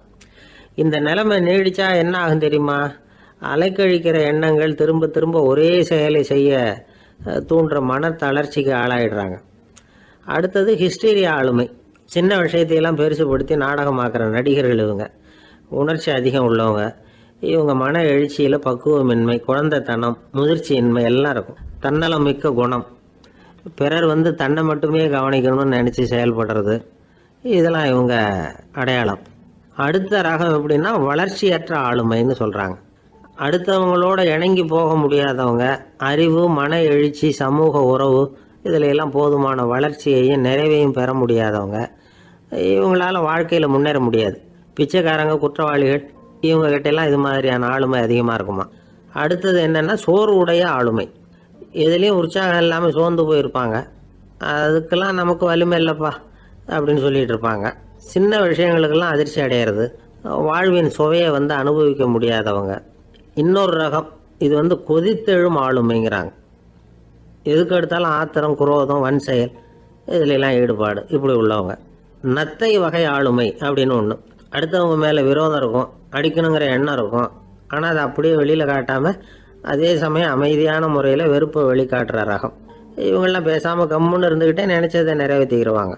இந்த நிலைமை நீடித்தா என்ன ஆகும் தெரியுமா? அலைக்கழிக்கிற எண்ணங்கள் திரும்ப திரும்ப ஒரே செயலை செய்ய தூண்டுற மன தளர்ச்சிக்கு ஆளாயிடுறாங்க. அடுத்தது ஹிஸ்டீரியா ஆளுமை. சின்ன விஷயத்தையெல்லாம் பெருசுப்படுத்தி நாடகமாக்குற நடிகர்கள் இவங்க. உணர்ச்சி அதிகம் உள்ளவங்க. இவங்க மன எழுச்சியில் பக்குவமின்மை, குழந்தைத்தனம், முதிர்ச்சியின்மை எல்லாம் இருக்கும். தன்னலம் மிக்க குணம். பிறர் தன்னை மட்டுமே கவனிக்கணும்னு நினச்சி செயல்படுறது, இதெல்லாம் இவங்க அடையாளம். அடுத்த ரகம் எப்படின்னா வளர்ச்சியற்ற ஆளுமைன்னு சொல்கிறாங்க. அடுத்தவங்களோட இணங்கி போக முடியாதவங்க. அறிவு, மன எழுச்சி, சமூக உறவு இதில் எல்லாம் போதுமான வளர்ச்சியையும் நிறைவையும் பெற முடியாதவங்க. இவங்களால வாழ்க்கையில் முன்னேற முடியாது. பிச்சைக்காரங்க, குற்றவாளிகள், இவங்ககிட்டெல்லாம் இது மாதிரியான ஆளுமை அதிகமாக இருக்குமா. அடுத்தது என்னென்னா சோர்வுடைய ஆளுமை. எதுலேயும் உற்சாகம் இல்லாமல் சோர்ந்து போயிருப்பாங்க. அதுக்கெல்லாம் நமக்கு வலிமை இல்லைப்பா அப்படின்னு சொல்லிகிட்டு இருப்பாங்க. சின்ன விஷயங்களுக்கெல்லாம் அதிர்ச்சி அடையிறது. வாழ்வின் சுவையை அனுபவிக்க முடியாதவங்க. இன்னொரு ரகம் இது கொதித்தெழும் ஆளுமைங்கிறாங்க. எதுக்கு எடுத்தாலும் ஆத்திரம், குரோதம், வன் செயல் இதிலெல்லாம் ஈடுபாடு, இப்படி உள்ளவங்க. நத்தை வகை ஆளுமை அப்படின்னு ஒன்று. அடுத்தவங்க மேலே விரோதம் இருக்கும், அடிக்கணுங்கிற எண்ணம் இருக்கும். ஆனால் அதை அப்படியே வெளியில் காட்டாமல் அதே சமயம் அமைதியான முறையில் வெறுப்பை வெளிக்காட்டுற ரகம். இவங்கெல்லாம் பேசாமல் கம்முன்னு இருந்துக்கிட்டே நினச்சதை நிறைவேற்றிக்கிடுவாங்க.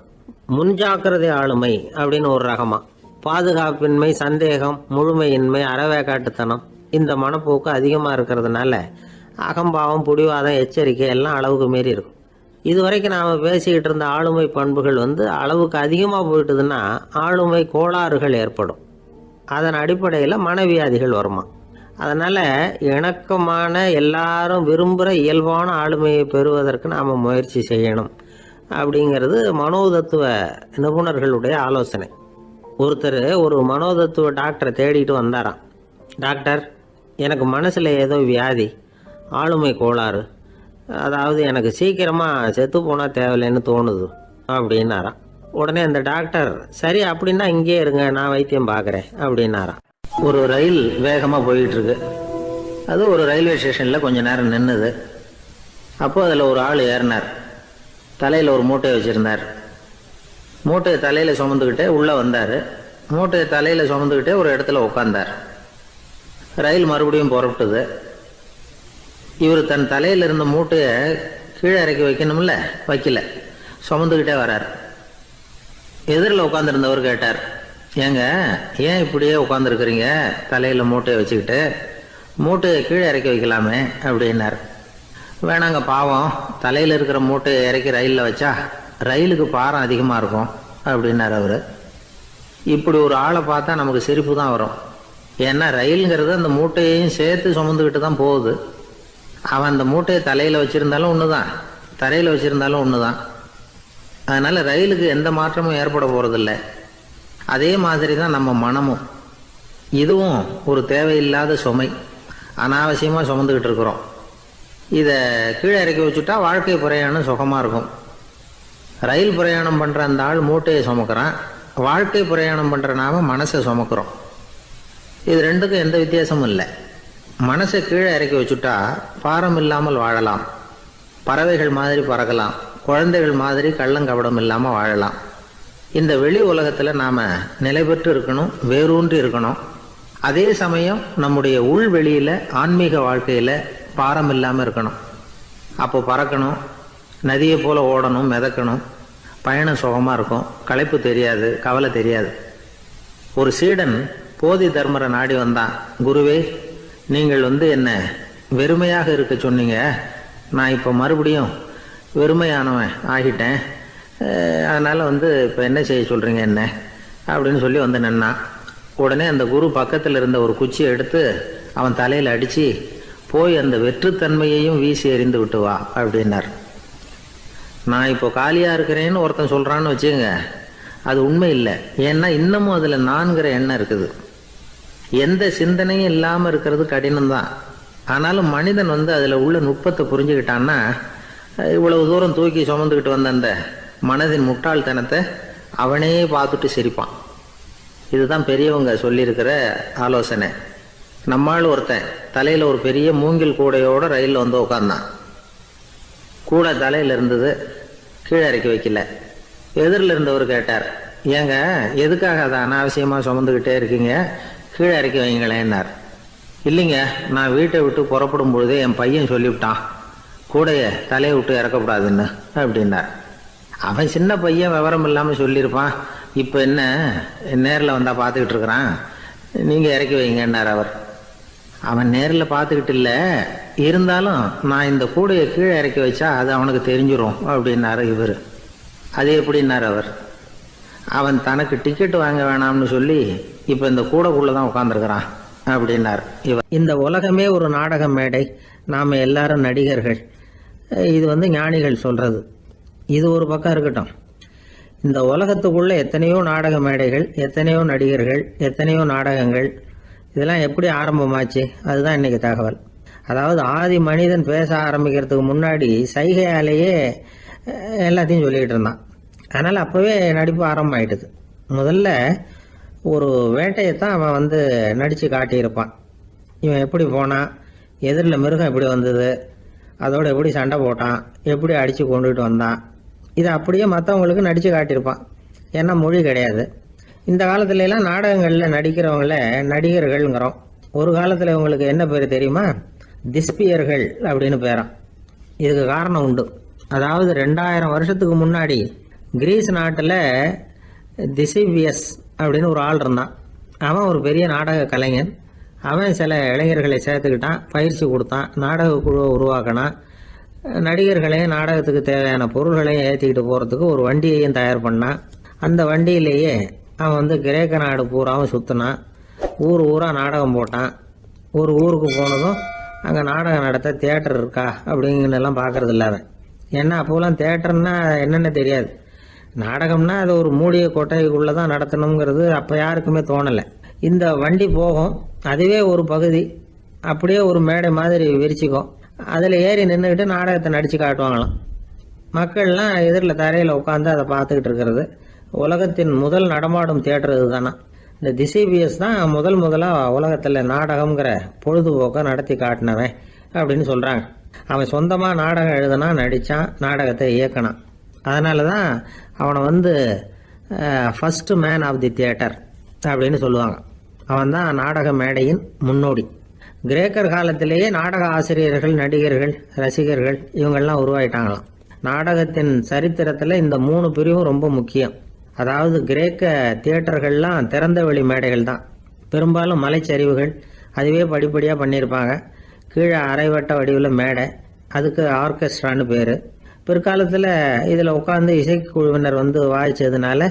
முன்ஜாக்கிரதை ஆளுமை அப்படின்னு ஒரு ரகமாக பாதுகாப்பின்மை, சந்தேகம், முழுமையின்மை, அறவேக்காட்டுத்தனம் இந்த மனப்போக்கு அதிகமாக இருக்கிறதுனால அகம்பாவம், புடிவாதம், எச்சரிக்கை எல்லாம் அளவுக்கு மீறி இருக்கும். இதுவரைக்கும் நாம் பேசிக்கிட்டு இருந்த ஆளுமை பண்புகள் அளவுக்கு அதிகமாக போயிட்டுதுன்னா ஆளுமை கோளாறுகள் ஏற்படும். அதன் அடிப்படையில் மனவியாதிகள் வருமா. அதனால் இணக்கமான எல்லாரும் விரும்புகிற இயல்பான ஆளுமையை பெறுவதற்கு நாம் முயற்சி செய்யணும் அப்படிங்கிறது மனோதத்துவ நிபுணர்களுடைய ஆலோசனை. ஒருத்தர் ஒரு மனோதத்துவ டாக்டரை தேடிட்டு வந்தாராம். டாக்டர், எனக்கு மனசில் ஏதோ வியாதி, ஆளுமை கோளாறு, அதாவது எனக்கு சீக்கிரமாக செத்து போனால் தேவையில்லைன்னு தோணுது அப்படின்னாராம். உடனே அந்த டாக்டர், சரி அப்படின்னா இங்கே இருங்க, நான் வைத்தியம் பார்க்குறேன் அப்படின்னாராம். ஒரு ரயில் வேகமாக போயிட்டு இருக்கு. அது ஒரு ரயில்வே ஸ்டேஷனில் கொஞ்ச நேரம் நின்றுது. அப்போ அதில் ஒரு ஆள் ஏறினார். தலையில் ஒரு மூட்டையை வச்சுருந்தார். மூட்டையை தலையில் சுமந்துக்கிட்டே உள்ளே வந்தார். மூட்டையை தலையில் சுமந்துக்கிட்டே ஒரு இடத்துல உட்காந்தார். ரயில் மறுபடியும் புறப்பட்டுது. இவர் தன் தலையில் இருந்த மூட்டையை கீழே இறக்கி வைக்கணும்ல, வைக்கல, சுமந்துக்கிட்டே வரார். எதிரில் உட்காந்துருந்தவர் கேட்டார், ஏங்க ஏன் இப்படியே உட்காந்துருக்குறீங்க தலையில் மூட்டையை வச்சுக்கிட்டு, மூட்டையை கீழே இறக்கி வைக்கலாமே அப்படின்னார். வேணாங்க, பாவம், தலையில் இருக்கிற மூட்டையை இறக்கி ரயிலில் வச்சா ரயிலுக்கு பாரம் அதிகமாக இருக்கும் அப்படின்னார் அவர். இப்படி ஒரு ஆளை பார்த்தா நமக்கு சிரிப்பு தான் வரும். ஏன்னா ரயிலுங்கிறது அந்த மூட்டையையும் சேர்த்து சுமந்துக்கிட்டு தான் போகுது. அவன் அந்த மூட்டையை தலையில் வச்சுருந்தாலும் ஒன்று தான், தரையில் வச்சுருந்தாலும் ஒன்று தான். அதனால் ரயிலுக்கு எந்த மாற்றமும் ஏற்பட போகிறதில்ல. அதே மாதிரி தான் நம்ம மனமும். இதுவும் ஒரு தேவையில்லாத சுமை, அனாவசியமாக சுமந்துக்கிட்டு இருக்கிறோம். இதை கீழே இறக்கி வச்சுட்டா வாழ்க்கை பிரயாணம் சுகமாக இருக்கும். ரயில் பிரயாணம் பண்ணுற அந்த ஆள் மூட்டையை சுமக்கிறான், வாழ்க்கை பிரயாணம் பண்ணுற நாம மனசை சுமக்கிறோம். இது ரெண்டுக்கும் எந்த வித்தியாசமும் இல்லை. மனசை கீழே இறக்கி வச்சுட்டா பாரம் இல்லாமல் வாழலாம், பறவைகள் மாதிரி பறக்கலாம், குழந்தைகள் மாதிரி கள்ளங்கபடம் இல்லாமல் வாழலாம். இந்த வெளி உலகத்தில் நாம் நிலை பெற்று இருக்கணும், வேரூன்றி இருக்கணும். அதே சமயம் நம்முடைய உள்வெளியில் ஆன்மீக வாழ்க்கையில் பாரம் இல்லாமல் இருக்கணும். அப்போ பறக்கணும், நதியை போல் ஓடணும், மிதக்கணும். பயணம் சுகமாக இருக்கும், களைப்பு தெரியாது, கவலை தெரியாது. ஒரு சீடன் போதி தர்மரை நாடி வந்தான். குருவே, நீங்கள் என்ன வெறுமையாக இருக்க சொன்னீங்க, நான் இப்போ மறுபடியும் வெறுமையானவன் ஆகிட்டேன், அதனால் இப்போ என்ன செய்ய சொல்கிறீங்க என்ன அப்படின்னு சொல்லி நின்னான். உடனே அந்த குரு பக்கத்தில் இருந்த ஒரு குச்சியை எடுத்து அவன் தலையில் அடித்து, போய் அந்த வெற்றுத்தன்மையையும் வீசி எறிந்து விட்டு வா அப்படின்னார். நான் இப்போ காலியாக இருக்கிறேன்னு ஒருத்தன் சொல்கிறான்னு வச்சுங்க, அது உண்மை இல்லை. ஏன்னா இன்னமும் அதில் நான்கிற எண்ணம் இருக்குது. எந்த சிந்தனையும் இல்லாமல் இருக்கிறது கடினம்தான். ஆனாலும் மனிதன் அதில் உள்ள நுட்பத்தை புரிஞ்சுக்கிட்டான்னா இவ்வளவு தூரம் தூக்கி சுமந்துக்கிட்டு வந்த அந்த மனதின் முட்டாள்தனத்தை அவனே பார்த்துட்டு சிரிப்பான். இதுதான் பெரியவங்க சொல்லியிருக்கிற ஆலோசனை. நம்மால் ஒருத்தன் தலையில் ஒரு பெரிய மூங்கில் கூடையோடு ரயிலில் உட்காந்தான். கூடை தலையில் இருந்தது, கீழே இறக்கி வைக்கல. எதிரில் இருந்தவர் கேட்டார், ஏங்க எதுக்காக அதை அனாவசியமாக சுமந்துக்கிட்டே இருக்கீங்க, கீழே இறக்கி வைங்களேன்னார். இல்லைங்க, நான் வீட்டை விட்டு புறப்படும் பொழுதே என் பையன் சொல்லிவிட்டான், கூடையை தலையை விட்டு இறக்கக்கூடாதுன்னு அப்படின்னார். அவன் சின்ன பையன், விவரம் இல்லாமல் சொல்லியிருப்பான். இப்போ என்ன நேரில் வந்தால் பார்த்துக்கிட்டு இருக்கிறான், நீங்கள் இறக்கி வைங்கன்னார் அவர். அவன் நேரில் பார்த்துக்கிட்டு இல்லை, இருந்தாலும் நான் இந்த கூடையை கீழே இறக்கி வச்சா அது அவனுக்கு தெரிஞ்சிடும் அப்படின்னாரு இவர். அது எப்படின்னார் அவர். அவன் தனக்கு டிக்கெட் வாங்க வேணாம்னு சொல்லி இப்போ இந்த கூடைக்குள்ளே தான் உட்காந்துருக்கிறான் அப்படின்னார் இவர். இந்த உலகமே ஒரு நாடக மேடை, நாம் எல்லாரும் நடிகர்கள். இது ஞானிகள் சொல்கிறது. இது ஒரு பக்கம் இருக்கட்டும். இந்த உலகத்துக்குள்ளே எத்தனையோ நாடக மேடைகள், எத்தனையோ நடிகர்கள், எத்தனையோ நாடகங்கள், இதெல்லாம் எப்படி ஆரம்பமாச்சு? அதுதான் இன்றைக்கி தகவல். அதாவது ஆதி மனிதன் பேச ஆரம்பிக்கிறதுக்கு முன்னாடி சைகையாலேயே எல்லாத்தையும் சொல்லிக்கிட்டு இருந்தான். அதனால் அப்போவே நடிப்பு ஆரம்பமாயிட்டுது. முதல்ல ஒரு வேட்டையைத்தான் அவன் நடித்து காட்டியிருப்பான். இவன் எப்படி போனான், எதிரில் மிருகம் எப்படி வந்தது, அதோடு எப்படி சண்டை போட்டான், எப்படி அடித்து கொண்டுகிட்டு வந்தான், இதை அப்படியே மற்றவங்களுக்கு நடித்து காட்டியிருப்பான். ஏன்னா மொழி கிடையாது. இந்த காலத்துலலாம் நாடகங்களில் நடிக்கிறவங்கள நடிகர்கள்ங்கிறோம். ஒரு காலத்தில் உங்களுக்கு என்ன பேர் தெரியுமா? திஸ்பியர்கள் அப்படின்னு பேராம். இதுக்கு காரணம் உண்டு. அதாவது 2000 வருஷத்துக்கு முன்னாடி கிரீஸ் நாட்டில் திசிவியஸ் அப்படின்னு ஒரு ஆள் இருந்தான். அவன் ஒரு பெரிய நாடக கலைஞன். அவன் சில இளைஞர்களை சேர்த்துக்கிட்டான், பயிற்சி கொடுத்தான், நாடக குழுவை உருவாக்கினான், நடிகர்களையும் நாடகத்துக்கு தேவையான பொருள்களையும் ஏற்றிக்கிட்டு போகிறதுக்கு ஒரு வண்டியையும் தயார் பண்ணான். அந்த வண்டியிலேயே அவன் கிரேக்க நாடு பூராவும் சுற்றினான், ஊர் ஊராக நாடகம் போட்டான். ஒரு ஊருக்கு போனதும் அங்கே நாடகம் நடத்த தியேட்டர் இருக்கா அப்படிங்கன்னெல்லாம் பார்க்கறது இல்லை அவன். ஏன்னா அப்போலாம் தியேட்டர்னா என்னென்ன தெரியாது. நாடகம்னா அது ஒரு மூடிய கொட்டைக்குள்ளே தான் நடத்தணுங்கிறது அப்போ யாருக்குமே தோணலை. இந்த வண்டி போகும், அதுவே ஒரு பகுதி அப்படியே ஒரு மேடை மாதிரி விரிச்சிக்கும். அதில் ஏறி நின்றுக்கிட்டு நாடகத்தை நடித்து காட்டுவாங்களாம். மக்கள்லாம் எதிரில் தரையில் உட்காந்து அதை பார்த்துக்கிட்டு இருக்கிறது. உலகத்தின் முதல் நடமாடும் தியேட்டர் இது தானே. இந்த திசிபியஸ் தான் முதலாக உலகத்தில் நாடகம்ங்கிற பொழுதுபோக்கை நடத்தி காட்டினவன் அப்படின்னு சொல்கிறாங்க. அவன் சொந்தமாக நாடகம் எழுதுனா, நடித்தான், நாடகத்தை இயக்கினான். அதனால தான் அவனை first man of the theatre அப்படின்னு சொல்லுவாங்க. அவன் தான் நாடக மேடையின் முன்னோடி. கிரேக்கர் காலத்திலேயே நாடக ஆசிரியர்கள், நடிகர்கள், ரசிகர்கள் இவங்கெல்லாம் உருவாயிட்டாங்களாம். நாடகத்தின் சரித்திரத்தில் இந்த 3 பிரிவும் ரொம்ப முக்கியம். அதாவது கிரேக்க தியேட்டர்கள்லாம் திறந்த வெளி மேடைகள் தான். பெரும்பாலும் மலைச்சரிவுகள், அதுவே படிப்படியாக பண்ணியிருப்பாங்க. கீழே அரைவட்ட வடிவில் மேடை, அதுக்கு ஆர்கெஸ்ட்ரான்னு பேர். பிற்காலத்தில் இதில் உட்காந்து இசைக்குழுவினர் வாய்ச்சதுனால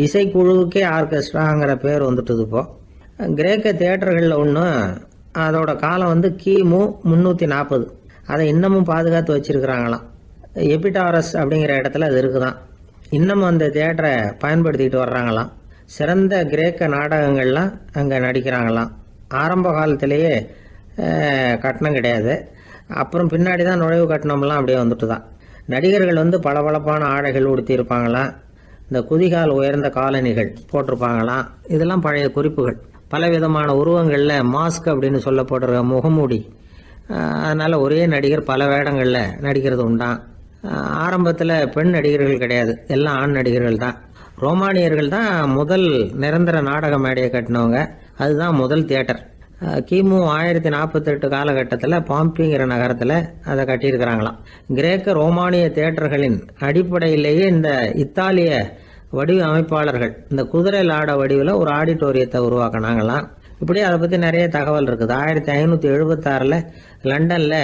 இசைக்குழுவுக்கே ஆர்கெஸ்ட்ராங்கிற பேர் வந்துட்டுது. இப்போ கிரேக்க தியேட்டர்களில் ஒன்று, அதோட காலம் கிமு 340. அதை இன்னமும் பாதுகாத்து வச்சிருக்கிறாங்களாம். எபிடாரஸ் அப்படிங்கிற இடத்துல அது இருக்குதான். இன்னமும் அந்த தியேட்டரை பயன்படுத்திக்கிட்டு வர்றாங்களாம். சிறந்த கிரேக்க நாடகங்கள்லாம் அங்கே நடிக்கிறாங்களாம். ஆரம்ப காலத்திலேயே கட்டணம் கிடையாது. அப்புறம் பின்னாடி தான் நுழைவு கட்டணம்லாம் அப்படியே வந்துட்டு தான். நடிகர்கள் பளபளப்பான ஆடைகள் உடுத்தியிருப்பாங்களாம். இந்த குதிகால் உயர்ந்த காலணிகள் போட்டிருப்பாங்களாம். இதெல்லாம் பழைய குறிப்புகள். பலவிதமான உருவங்களில் மாஸ்க் அப்படின்னு சொல்லப்படுற முகமூடி. அதனால் ஒரே நடிகர் பல வேடங்களில் நடிக்கிறது உண்டான். ஆரம்பத்தில் பெண் நடிகர்கள் கிடையாது, எல்லாம் ஆண் நடிகர்கள் தான். ரோமானியர்கள் தான் முதல் நிரந்தர நாடக மேடையை கட்டினவங்க. அதுதான் முதல் தியேட்டர். கிமு 1048 காலகட்டத்தில் பாம்பிங்கிற நகரத்தில் அதை கட்டியிருக்கிறாங்களாம். கிரேக்க ரோமானிய தியேட்டர்களின் அடிப்படையிலேயே இந்த இத்தாலிய வடிவ அமைப்பாளர்கள் இந்த குதிரை லாட வடிவில் ஒரு ஆடிட்டோரியத்தை உருவாக்கினாங்களாம். இப்படி அதை பற்றி நிறைய தகவல் இருக்குது. 1576 லண்டனில்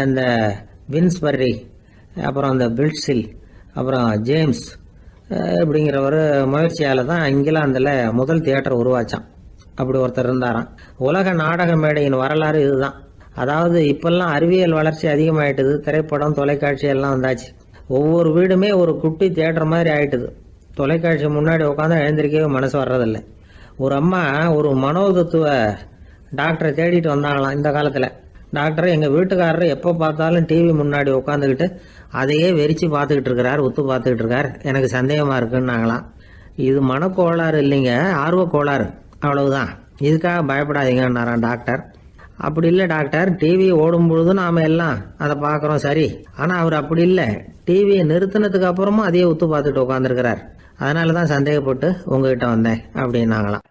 இந்த வின்ஸ்பர்ரி, அப்புறம் இந்த பில்ட்ஸில், அப்புறம் ஜேம்ஸ் இப்படிங்கிறவர் முயற்சியால் தான் இங்கிலாந்தில் முதல் தியேட்டர் உருவாச்சான். அப்படி ஒருத்தர் இருந்தாராம். உலக நாடக மேடையின் வரலாறு இதுதான். அதாவது இப்பெல்லாம் அறிவியல் வளர்ச்சி அதிகமாயிட்டுது. திரைப்படம், தொலைக்காட்சி எல்லாம் வந்தாச்சு. ஒவ்வொரு வீடுமே ஒரு குட்டி தியேட்டர் மாதிரி ஆயிட்டுது. தொலைக்காட்சி முன்னாடி உட்காந்து எழுந்திருக்கவே மனசு வர்றதில்லை. ஒரு அம்மா ஒரு மனோதத்துவ டாக்டரை தேடிட்டு வந்தாங்களாம் இந்த காலத்தில். டாக்டர், எங்கள் வீட்டுக்காரர் எப்போ பார்த்தாலும் டிவி முன்னாடி உட்காந்துக்கிட்டு அதையே வெறிச்சு பார்த்துக்கிட்டு இருக்கிறார், உத்து பார்த்துக்கிட்டு இருக்கார், எனக்கு சந்தேகமாக இருக்குன்னாங்களாம். இது மனக்கோளாறு இல்லைங்க, ஆர்வ கோளாறு, அவ்வளவுதான், இதுக்காக பயப்படாதீங்கன்னாரான் டாக்டர். அப்படி இல்லை டாக்டர், டிவி ஓடும் பொழுது நாம் எல்லாம் அதை பார்க்குறோம் சரி, ஆனால் அவர் அப்படி இல்லை, டிவியை நிறுத்தினதுக்கு அப்புறமும் அதையே உத்து பார்த்துட்டு உட்காந்துருக்கிறார், அதனால தான் சந்தேகப்பட்டு உங்ககிட்ட வந்தேன் அப்படின்னாங்களாம்.